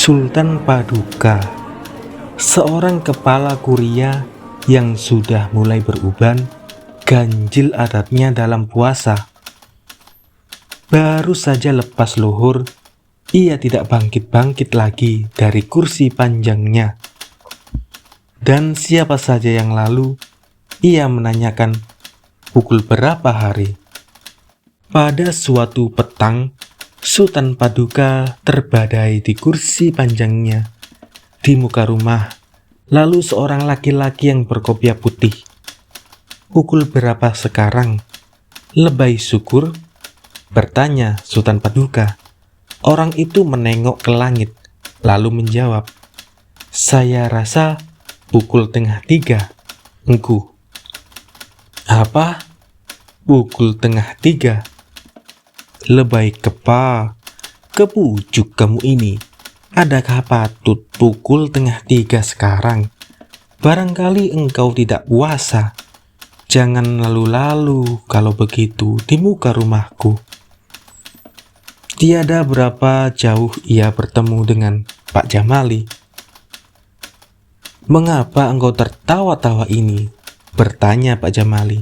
Sultan Paduka, seorang kepala kuria yang sudah mulai beruban, ganjil adatnya dalam puasa. Baru saja lepas luhur, ia tidak bangkit-bangkit lagi dari kursi panjangnya. Dan siapa saja yang lalu, ia menanyakan pukul berapa hari. Pada suatu petang, Sultan Paduka terbadai di kursi panjangnya di muka rumah, lalu seorang laki-laki yang berkopiah putih. "Pukul berapa sekarang?" "Lebay syukur," bertanya Sultan Paduka. Orang itu menengok ke langit, lalu menjawab, "Saya rasa pukul 2:30, engku." "Apa? Pukul 2:30? Lebay kepa, kepucuk kamu ini. Adakah patut pukul 2:30 sekarang? Barangkali engkau tidak puasa. Jangan lalu-lalu kalau begitu di muka rumahku." Tiada berapa jauh ia bertemu dengan Pak Jamali. "Mengapa engkau tertawa-tawa ini?" bertanya Pak Jamali.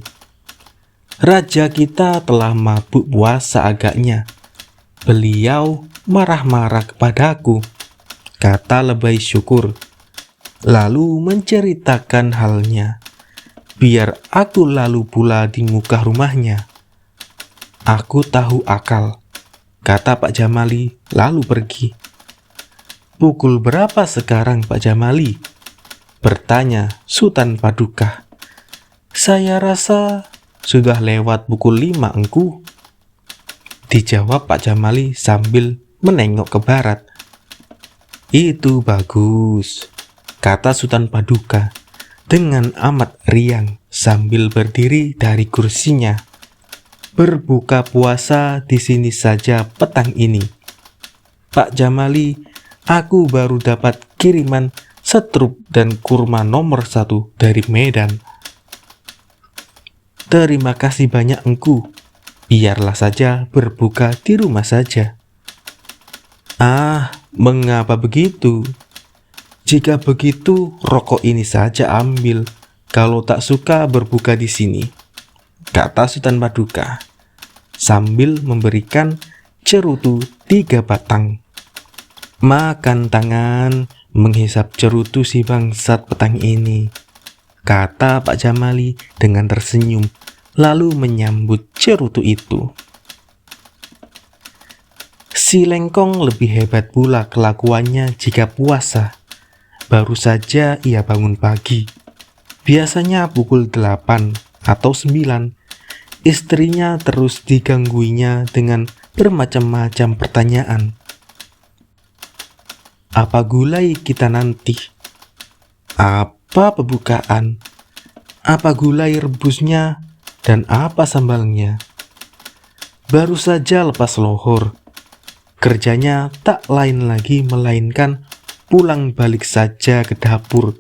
"Raja kita telah mabuk puasa agaknya. Beliau marah-marah kepadaku," kata lebay syukur, lalu menceritakan halnya. "Biar aku lalu pula di muka rumahnya." "Aku tahu akal," kata Pak Jamali, lalu pergi. "Pukul berapa sekarang, Pak Jamali?" bertanya Sultan Paduka. "Saya rasa sudah lewat pukul 5, engku," dijawab Pak Jamali sambil menengok ke barat. "Itu bagus," kata Sultan Paduka dengan amat riang sambil berdiri dari kursinya. "Berbuka puasa di sini saja petang ini, Pak Jamali. Aku baru dapat kiriman setrup dan kurma nomor 1 dari Medan." "Terima kasih banyak, engku. Biarlah saja berbuka di rumah saja." "Ah, mengapa begitu? Jika begitu, rokok ini saja ambil. Kalau tak suka berbuka di sini," kata Sultan Paduka sambil memberikan cerutu 3 batang. "Makan tangan menghisap cerutu si bangsat petang ini," kata Pak Jamali dengan tersenyum, lalu menyambut cerutu itu. Si Lengkong lebih hebat pula kelakuannya jika puasa. Baru saja ia bangun pagi, biasanya pukul 8 atau 9, istrinya terus digangguinya dengan bermacam-macam pertanyaan. "Apa gulai kita nanti? Apa pembukaan? Apa gulai rebusnya? Dan apa sambalnya?" Baru saja lepas lohor, kerjanya tak lain lagi melainkan pulang balik saja ke dapur,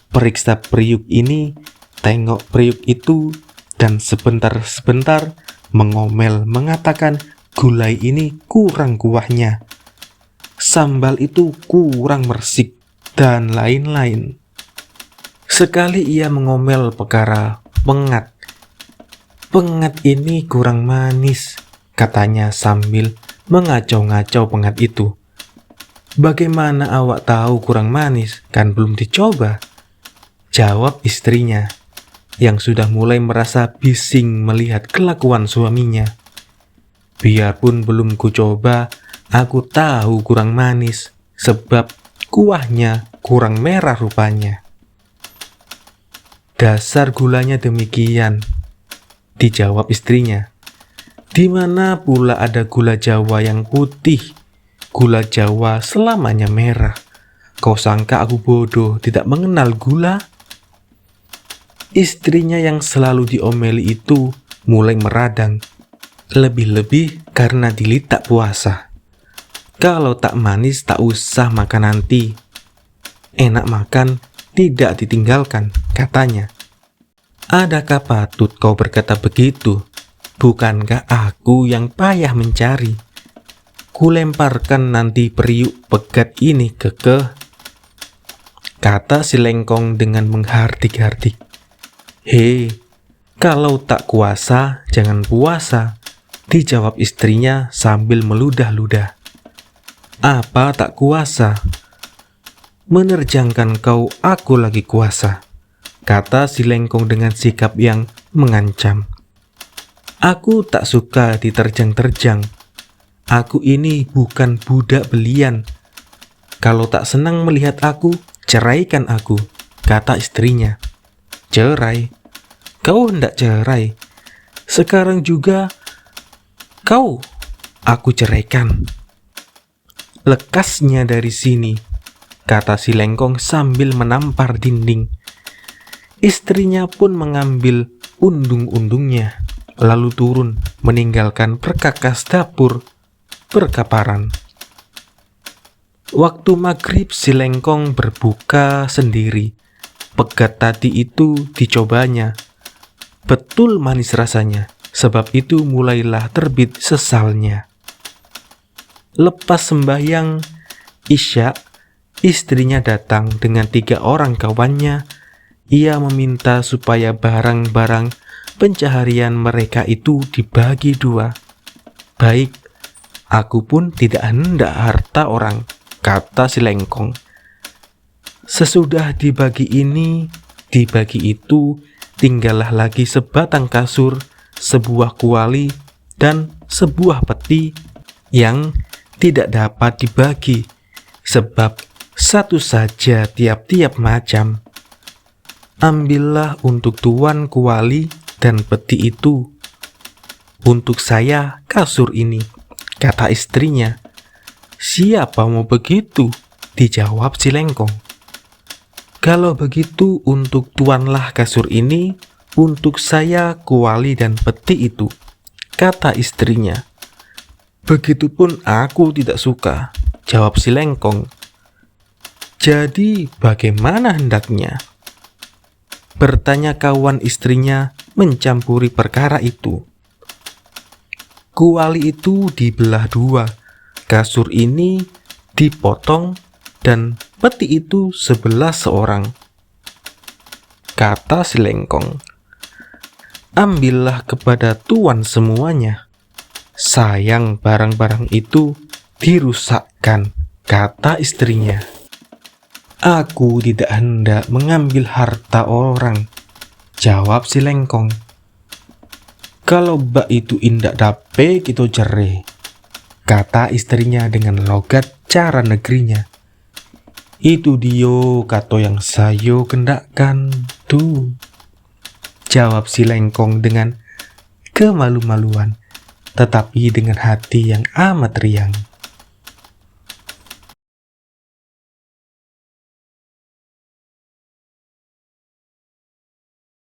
periksa periuk ini, tengok periuk itu, dan sebentar-sebentar mengomel mengatakan gulai ini kurang kuahnya, sambal itu kurang meresik, dan lain-lain. Sekali ia mengomel perkara pengat. "Pengat ini kurang manis," katanya sambil mengacau-ngacau pengat itu. "Bagaimana awak tahu kurang manis? Kan belum dicoba," jawab istrinya, yang sudah mulai merasa bising melihat kelakuan suaminya. "Biarpun belum kucoba, aku tahu kurang manis, sebab kuahnya kurang merah rupanya." "Dasar gulanya demikian," dijawab istrinya. "Di mana pula ada gula Jawa yang putih? Gula Jawa selamanya merah. Kau sangka aku bodoh tidak mengenal gula?" Istrinya yang selalu diomeli itu mulai meradang, lebih-lebih karena dilitak puasa. "Kalau tak manis tak usah makan nanti. Enak makan, tidak ditinggalkan," katanya. "Adakah patut kau berkata begitu? Bukankah aku yang payah mencari?" Kulemparkan nanti periuk pegat ini kekeh, kata si Lengkong dengan menghardik-hardik. Hei, kalau tak kuasa, jangan puasa, dijawab istrinya sambil meludah-ludah. Apa tak kuasa? Menerjangkan kau, aku lagi kuasa, kata si Lengkong dengan sikap yang mengancam. Aku tak suka diterjang-terjang. Aku ini bukan budak belian. Kalau tak senang melihat aku, ceraikan aku, kata istrinya. Cerai? Kau hendak cerai? Sekarang juga kau aku ceraikan. Lekasnya dari sini, kata si Lengkong sambil menampar dinding. Istrinya pun mengambil undung-undungnya, lalu turun meninggalkan perkakas dapur berkaparan. Waktu maghrib si Lengkong berbuka sendiri. Pegat tadi itu dicobanya. Betul manis rasanya, sebab itu mulailah terbit sesalnya. Lepas sembahyang Isya, istrinya datang dengan 3 orang kawannya. Ia meminta supaya barang-barang pencaharian mereka itu dibagi 2. Baik, aku pun tidak hendak harta orang, kata si Lengkong. Sesudah dibagi ini, dibagi itu, tinggallah lagi sebatang kasur, sebuah kuali, dan sebuah peti yang tidak dapat dibagi, sebab satu saja tiap-tiap macam. Ambillah untuk tuan kuali dan peti itu. Untuk saya kasur ini, kata istrinya. Siapa mau begitu? Dijawab si Lengkong. Kalau begitu untuk tuanlah kasur ini, untuk saya kuali dan peti itu, kata istrinya. Begitupun aku tidak suka, jawab si Lengkong. Jadi bagaimana hendaknya? Bertanya kawan istrinya mencampuri perkara itu. Kuali itu dibelah 2, kasur ini dipotong, dan peti itu sebelah seorang, kata si Lengkong. Ambillah kepada tuan semuanya. Sayang barang-barang itu dirusakkan, kata istrinya. Aku tidak hendak mengambil harta orang, jawab si Lengkong. Kalau bak itu indak dape kita cerai, kata istrinya dengan logat cara negerinya. Itu dia kata yang sayo kendakkan tuh, jawab si Lengkong dengan kemalu-maluan, tetapi dengan hati yang amat riang.